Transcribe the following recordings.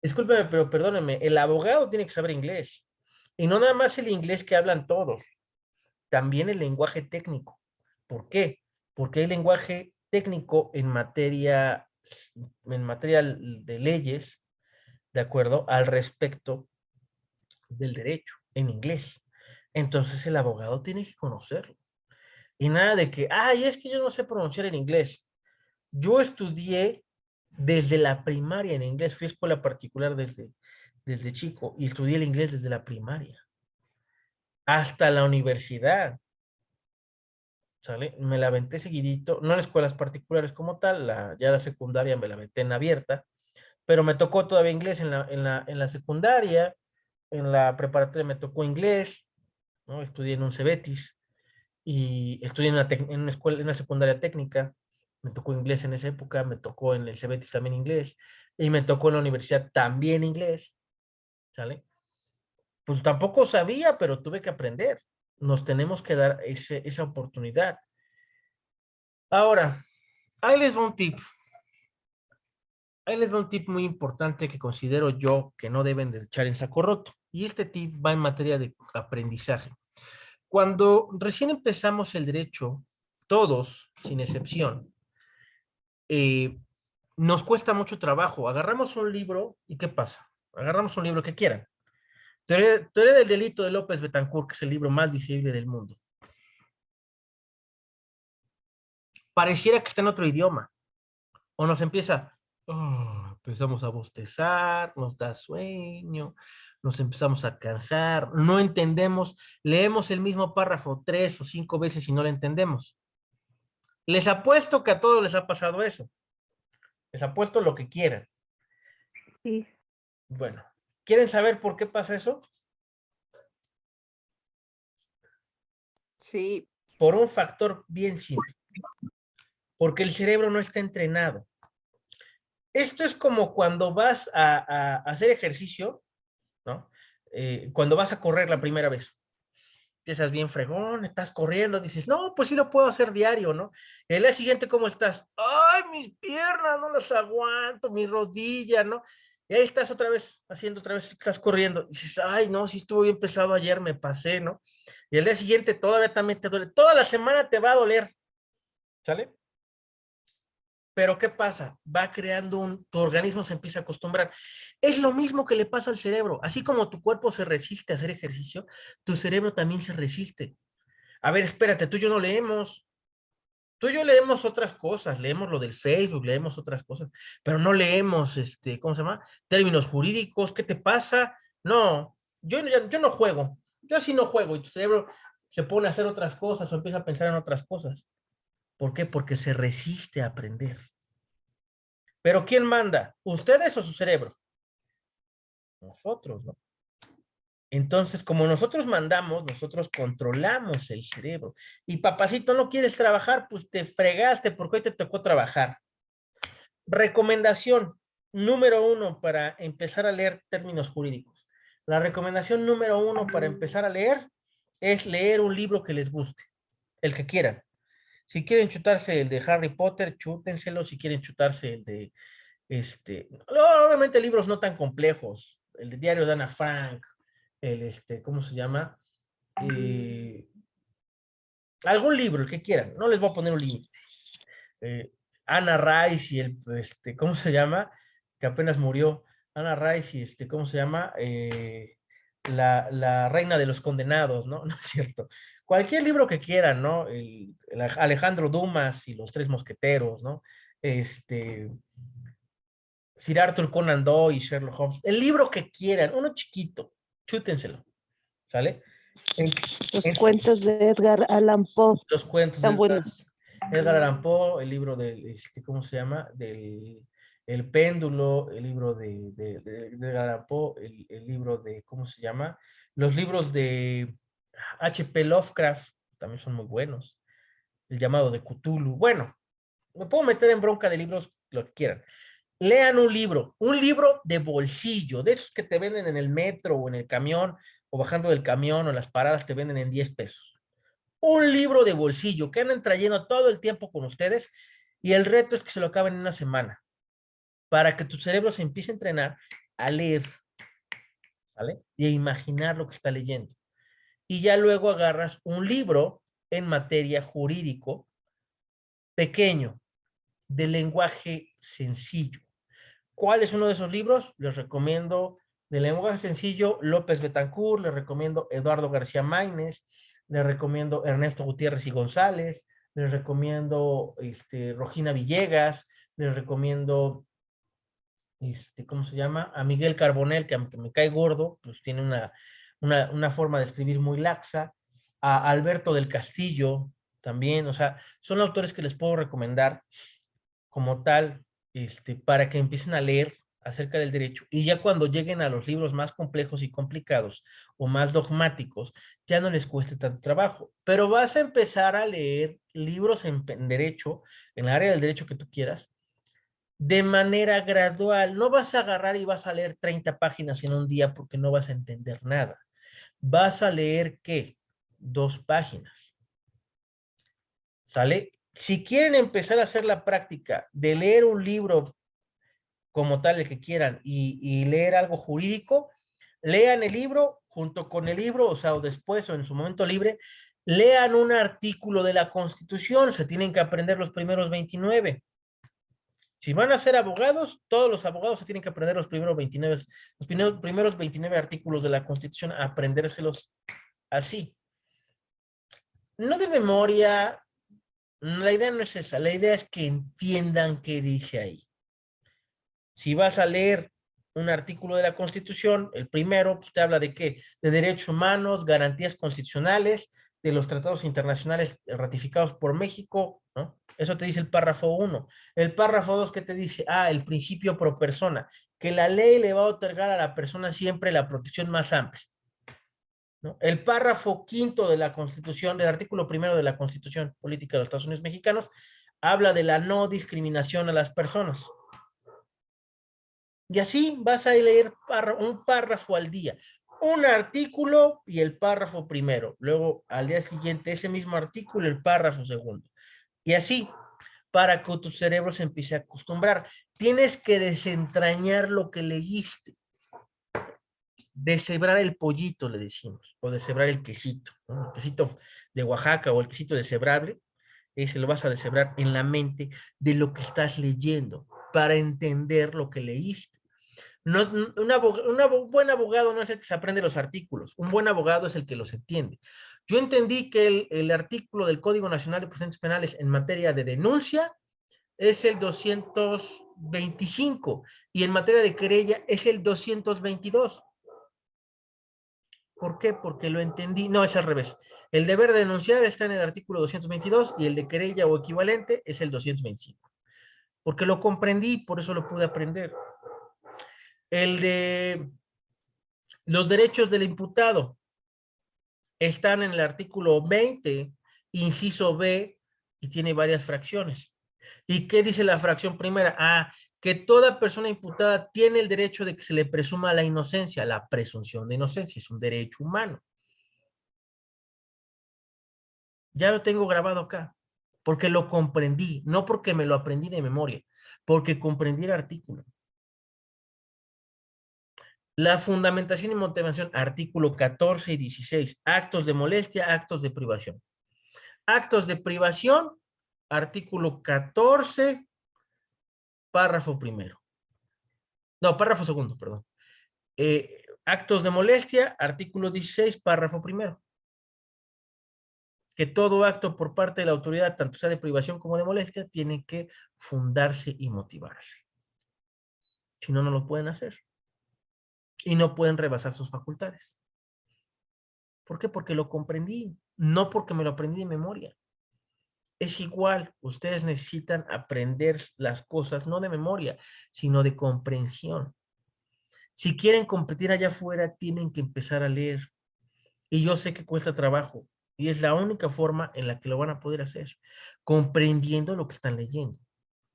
discúlpeme, pero perdóneme, el abogado tiene que saber inglés. Y no nada más el inglés que hablan todos, también el lenguaje técnico. ¿Por qué? Porque hay lenguaje técnico en materia de leyes, ¿de acuerdo? Al respecto del derecho, en inglés. Entonces el abogado tiene que conocerlo. Y nada de que, ay, es que yo no sé pronunciar en inglés. Yo estudié desde la primaria en inglés, fui a escuela particular desde chico y estudié el inglés desde la primaria hasta la universidad, ¿sale? Me la aventé seguidito, no en escuelas particulares como tal, ya la secundaria me la aventé en abierta, pero me tocó todavía inglés en la secundaria, en la preparatoria me tocó inglés, ¿no? Estudié en un Cebetis y estudié en una escuela, en una secundaria técnica, me tocó inglés en esa época, me tocó en el Cebetis también inglés, y me tocó en la universidad también inglés, ¿sale? Pues tampoco sabía, pero tuve que aprender. Nos tenemos que dar esa oportunidad. Ahora, ahí les va un tip. Ahí les va un tip muy importante que considero yo que no deben de echar en saco roto. Y este tip va en materia de aprendizaje. Cuando recién empezamos el derecho, todos, sin excepción, eh, nos cuesta mucho trabajo. Agarramos un libro y ¿qué pasa? Agarramos un libro que quieran. Teoría del delito de López Betancourt, que es el libro más difícil del mundo. Pareciera que está en otro idioma. O nos empieza, empezamos a bostezar, nos da sueño, nos empezamos a cansar, no entendemos, leemos el mismo párrafo 3 o 5 veces y no lo entendemos. Les apuesto que a todos les ha pasado eso. Les apuesto lo que quieran. Sí. Bueno, ¿quieren saber por qué pasa eso? Sí. Por un factor bien simple. Porque el cerebro no está entrenado. Esto es como cuando vas a hacer ejercicio, ¿no? Cuando vas a correr la primera vez. Empiezas bien fregón, estás corriendo, dices, no, pues sí lo puedo hacer diario, ¿no? El día siguiente, ¿cómo estás? Ay, mis piernas no las aguanto, mi rodilla, ¿no? Y ahí estás otra vez, haciendo otra vez, estás corriendo. Dices, ay, no, sí estuvo bien pesado ayer, me pasé, ¿no? Y el día siguiente todavía también te duele. Toda la semana te va a doler, ¿sale? Pero ¿qué pasa? Va creando tu organismo se empieza a acostumbrar. Es lo mismo que le pasa al cerebro. Así como tu cuerpo se resiste a hacer ejercicio, tu cerebro también se resiste. A ver, espérate, tú y yo no leemos. Tú y yo leemos otras cosas, leemos lo del Facebook, leemos otras cosas, pero no leemos, ¿cómo se llama? Términos jurídicos, ¿qué te pasa? No, yo no juego, yo sí no juego, y tu cerebro se pone a hacer otras cosas o empieza a pensar en otras cosas. ¿Por qué? Porque se resiste a aprender. Pero ¿quién manda? ¿Ustedes o su cerebro? Nosotros, ¿no? Entonces, como nosotros mandamos, nosotros controlamos el cerebro. Y papacito, ¿no quieres trabajar? Pues te fregaste porque hoy te tocó trabajar. Recomendación número 1 para empezar a leer términos jurídicos. La recomendación número 1 para empezar a leer es leer un libro que les guste, el que quieran. Si quieren chutarse el de Harry Potter, chútenselo. Si quieren chutarse el de, obviamente libros no tan complejos, el de Diario de Ana Frank, ¿cómo se llama? Algún libro, el que quieran, no les voy a poner un límite. Ana Rice y ¿cómo se llama? Que apenas murió. Ana Rice y ¿cómo se llama? La reina de los condenados, ¿no? No es cierto. Cualquier libro que quieran, ¿no? El Alejandro Dumas y los tres mosqueteros, ¿no? Sir Arthur Conan Doyle y Sherlock Holmes. El libro que quieran, uno chiquito, chútenselo, ¿sale? Los cuentos de Edgar Allan Poe Los cuentos están de buenos. Edgar Allan Poe, el libro del, ¿cómo se llama? El péndulo, el libro de Edgar Allan Poe, el libro de, ¿cómo se llama? Los libros de H.P. Lovecraft también son muy buenos. El llamado de Cthulhu. Bueno, me puedo meter en bronca de libros, lo que quieran. Lean un libro de bolsillo, de esos que te venden en el metro o en el camión, o bajando del camión o en las paradas te venden en 10 pesos. Un libro de bolsillo que andan trayendo todo el tiempo con ustedes y el reto es que se lo acaben en una semana para que tu cerebro se empiece a entrenar a leer, ¿vale? Y a imaginar lo que está leyendo. Y ya luego agarras un libro en materia jurídico pequeño, de lenguaje sencillo. ¿Cuál es uno de esos libros? Les recomiendo de lenguaje sencillo López Betancourt, les recomiendo Eduardo García Maínez, les recomiendo Ernesto Gutiérrez y González, les recomiendo Rogina Villegas, les recomiendo ¿cómo se llama? A Miguel Carbonell, que aunque me cae gordo, pues tiene una forma de escribir muy laxa. A Alberto del Castillo también, o sea, son autores que les puedo recomendar como tal, para que empiecen a leer acerca del derecho y ya cuando lleguen a los libros más complejos y complicados o más dogmáticos, ya no les cueste tanto trabajo, pero vas a empezar a leer libros en derecho, en el área del derecho que tú quieras, de manera gradual. No vas a agarrar y vas a leer 30 páginas en un día porque no vas a entender nada. Vas a leer, ¿qué? 2 páginas. ¿Sale? Si quieren empezar a hacer la práctica de leer un libro como tal, el que quieran, y leer algo jurídico, lean el libro junto con el libro, o sea, o después o en su momento libre, lean un artículo de la Constitución, se tienen que aprender los primeros 29. Si van a ser abogados, todos los abogados se tienen que aprender los primeros 29, primeros 29 artículos de la Constitución, aprendérselos así. No de memoria, la idea no es esa, la idea es que entiendan qué dice ahí. Si vas a leer un artículo de la Constitución, el primero pues, te habla de qué? De derechos humanos, garantías constitucionales, de los tratados internacionales ratificados por México, ¿no? Eso te dice el párrafo 1. El párrafo 2, ¿qué te dice? Ah, el principio pro persona, que la ley le va a otorgar a la persona siempre la protección más amplia, ¿no? El párrafo 5 de la Constitución, del artículo 1 de la Constitución Política de los Estados Unidos Mexicanos, habla de la no discriminación a las personas. Y así vas a leer un párrafo al día, un artículo y el párrafo primero. Luego, al día siguiente, ese mismo artículo, el párrafo segundo. Y así, para que tu cerebro se empiece a acostumbrar. Tienes que desentrañar lo que leíste. Deshebrar el pollito, le decimos, o deshebrar el quesito, ¿no? El quesito de Oaxaca o el quesito deshebrable, ese lo vas a deshebrar en la mente de lo que estás leyendo para entender lo que leíste. No, un buen abogado no es el que se aprende los artículos, un buen abogado es el que los entiende. Yo entendí que el artículo del Código Nacional de Procedimientos Penales en materia de denuncia es el 225 y en materia de querella es el 222. ¿Por qué? Porque lo entendí. No, es al revés. El deber de denunciar está en el artículo 222 y el de querella o equivalente es el 225. Porque lo comprendí, por eso lo pude aprender. El de los derechos del imputado están en el artículo 20, inciso B, y tiene varias fracciones. ¿Y qué dice la fracción primera? Ah, que toda persona imputada tiene el derecho de que se le presuma la inocencia. La presunción de inocencia es un derecho humano. Ya lo tengo grabado acá, porque lo comprendí, no porque me lo aprendí de memoria, porque comprendí el artículo. La fundamentación y motivación, artículo 14 y 16, actos de molestia, actos de privación. Actos de privación, artículo 14, párrafo primero. No, párrafo segundo, perdón. Actos de molestia, artículo 16, párrafo primero. Que todo acto por parte de la autoridad, tanto sea de privación como de molestia, tiene que fundarse y motivarse. Si no, no lo pueden hacer. Y no pueden rebasar sus facultades. ¿Por qué? Porque lo comprendí, no porque me lo aprendí de memoria. Es igual, ustedes necesitan aprender las cosas no de memoria, sino de comprensión. Si quieren competir allá afuera, tienen que empezar a leer. Y yo sé que cuesta trabajo, y es la única forma en la que lo van a poder hacer, comprendiendo lo que están leyendo,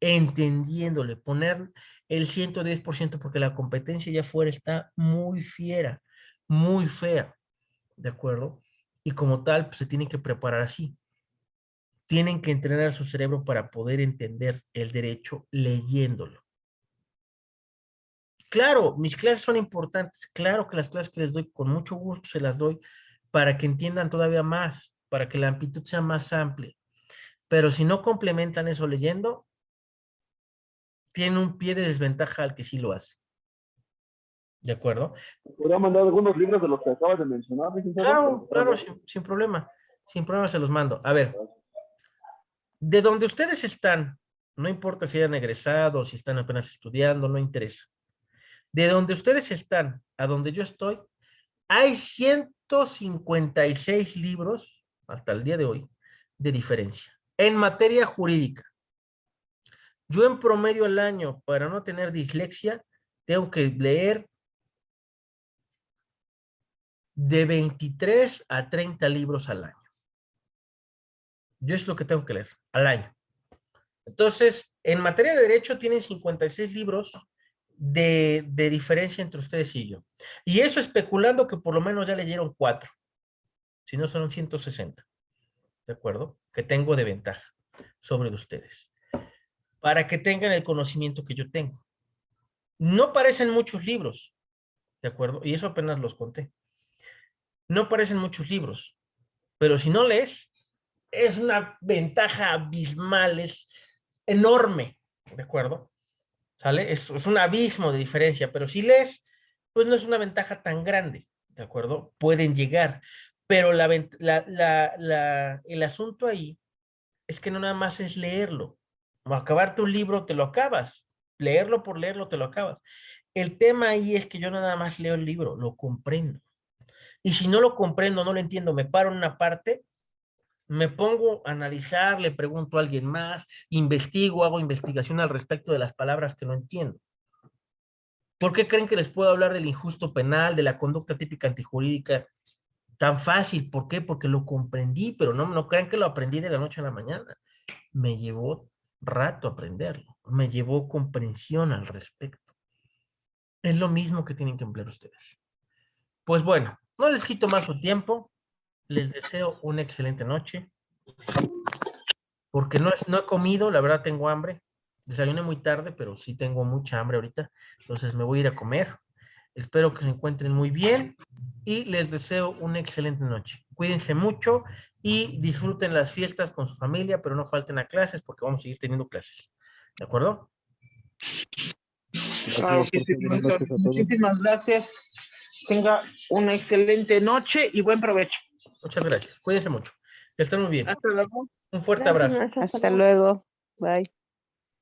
entendiéndole, poner el 110%, porque la competencia allá afuera está muy fiera, muy fea, ¿de acuerdo? Y como tal, pues, se tienen que preparar así. Tienen que entrenar su cerebro para poder entender el derecho leyéndolo. claro, mis clases son importantes. Claro que las clases que les doy, con mucho gusto se las doy para que entiendan todavía más, para que la amplitud sea más amplia. Pero si no complementan eso leyendo, tienen un pie de desventaja al que sí lo hace. ¿De acuerdo? ¿Podría mandar algunos libros de los que acabas de mencionar, licenciado? Claro, sin problema. Sin problema se los mando. A ver, de donde ustedes están, no importa si hayan egresado, si están apenas estudiando, no interesa. De donde ustedes están a donde yo estoy, hay 156 libros, hasta el día de hoy, de diferencia. En materia jurídica. Yo en promedio al año, para no tener dislexia, tengo que leer de 23 a 30 libros al año. Yo es lo que tengo que leer al año. Entonces, en materia de derecho tienen 56 libros de diferencia entre ustedes y yo. Y eso especulando que por lo menos ya leyeron 4. Si no, son 160. ¿De acuerdo? Que tengo de ventaja sobre ustedes. Para que tengan el conocimiento que yo tengo. No parecen muchos libros. ¿De acuerdo? Y eso apenas los conté. No parecen muchos libros. Pero si no lees, es una ventaja abismal, es enorme. ¿De acuerdo? ¿Sale? Es un abismo de diferencia, pero si lees, pues no es una ventaja tan grande, ¿de acuerdo? Pueden llegar, pero el asunto ahí es que no nada más es leerlo. O acabar tu libro, te lo acabas. Leerlo por leerlo, te lo acabas. El tema ahí es que yo nada más leo el libro, lo comprendo. Y si no lo comprendo, no lo entiendo, me paro en una parte, me pongo a analizar, le pregunto a alguien más, investigo, hago investigación al respecto de las palabras que no entiendo. ¿Por qué creen que les puedo hablar del injusto penal, de la conducta típica antijurídica tan fácil? ¿Por qué? Porque lo comprendí, pero no crean que lo aprendí de la noche a la mañana. Me llevó rato aprenderlo, me llevó comprensión al respecto. Es lo mismo que tienen que emplear ustedes. Pues bueno, no les quito más su tiempo, les deseo una excelente noche, porque no he comido, la verdad tengo hambre, desayuné muy tarde, pero sí tengo mucha hambre ahorita, entonces me voy a ir a comer. Espero que se encuentren muy bien y les deseo una excelente noche. Cuídense mucho y disfruten las fiestas con su familia, pero no falten a clases porque vamos a seguir teniendo clases. ¿De acuerdo? Claro que sí, profesor. Muchísimas gracias. Tenga una excelente noche y buen provecho. Muchas gracias. Cuídense mucho. Que estén muy bien. Hasta luego. Un fuerte abrazo. Hasta luego. Bye.